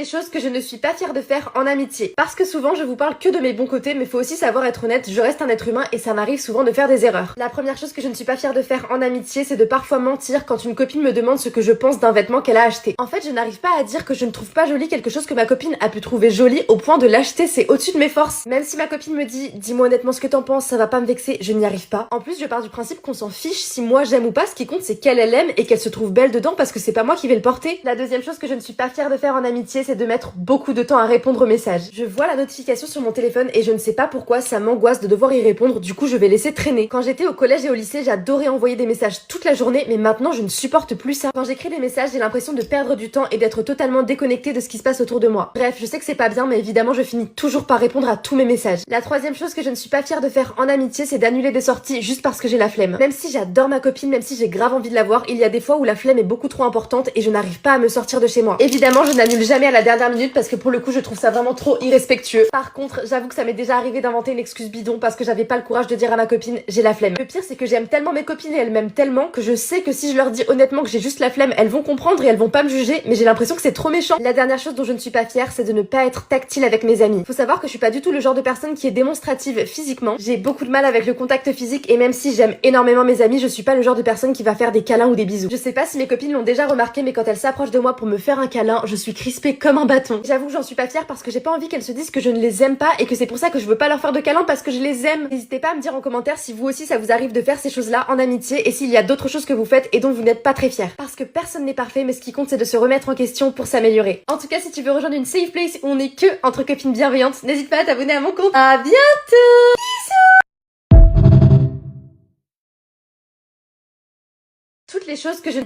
les choses que je ne suis pas fière de faire en amitié. Parce que souvent je vous parle que de mes bons côtés, mais faut aussi savoir être honnête, je reste un être humain et ça m'arrive souvent de faire des erreurs. La première chose que je ne suis pas fière de faire en amitié, c'est de parfois mentir quand une copine me demande ce que je pense d'un vêtement qu'elle a acheté. En fait, je n'arrive pas à dire que je ne trouve pas joli quelque chose que ma copine a pu trouver joli au point de l'acheter, c'est au-dessus de mes forces. Même si ma copine me dit, dis-moi honnêtement ce que t'en penses, ça va pas me vexer, je n'y arrive pas. En plus, je pars du principe qu'on s'en fiche si moi j'aime ou pas, ce qui compte c'est qu'elle aime et qu'elle se trouve belle dedans parce que c'est pas moi qui vais le porter. La deuxième chose que je ne suis pas fière de faire en amitié, c'est de mettre beaucoup de temps à répondre aux messages. Je vois la notification sur mon téléphone et je ne sais pas pourquoi ça m'angoisse de devoir y répondre, du coup je vais laisser traîner. Quand j'étais au collège et au lycée, j'adorais envoyer des messages toute la journée, mais maintenant je ne supporte plus ça. Quand j'écris des messages, j'ai l'impression de perdre du temps et d'être totalement déconnectée de ce qui se passe autour de moi. Bref, je sais que c'est pas bien, mais évidemment je finis toujours par répondre à tous mes messages. La troisième chose que je ne suis pas fière de faire en amitié, c'est d'annuler des sorties juste parce que j'ai la flemme. Même si j'adore ma copine, même si j'ai grave envie de la voir, il y a des fois où la flemme est beaucoup trop importante et je n'arrive pas à me sortir de chez moi. Évidemment, je n'annule jamais à la dernière minute parce que pour le coup, je trouve ça vraiment trop irrespectueux. Par contre, j'avoue que ça m'est déjà arrivé d'inventer une excuse bidon parce que j'avais pas le courage de dire à ma copine j'ai la flemme. Le pire, c'est que j'aime tellement mes copines et elles m'aiment tellement que je sais que si je leur dis honnêtement que j'ai juste la flemme, elles vont comprendre et elles vont pas me juger, mais j'ai l'impression que c'est trop méchant. La dernière chose dont je ne suis pas fière, c'est de ne pas être tactile avec mes amis. Faut savoir que je suis pas du tout le genre de personne qui est démonstrative physiquement. J'ai beaucoup de mal avec le contact physique et même si j'aime énormément mes amis, je suis pas le genre de personne qui va faire des câlins ou des bisous. Je sais pas si mes copines l'ont déjà remarqué, mais quand elles s'approchent de moi pour me faire un câlin, je suis crispée comme un bâton. J'avoue que j'en suis pas fière parce que j'ai pas envie qu'elles se disent que je ne les aime pas et que c'est pour ça que je veux pas leur faire de câlin parce que je les aime. N'hésitez pas à me dire en commentaire si vous aussi ça vous arrive de faire ces choses-là en amitié et s'il y a d'autres choses que vous faites et dont vous n'êtes pas très fière. Parce que personne n'est parfait, mais ce qui compte c'est de se remettre en question pour s'améliorer. En tout cas, si tu veux rejoindre une safe place où on est que entre copines bienveillantes, n'hésite pas à t'abonner à mon compte. À bientôt! Bisous! Toutes les choses que je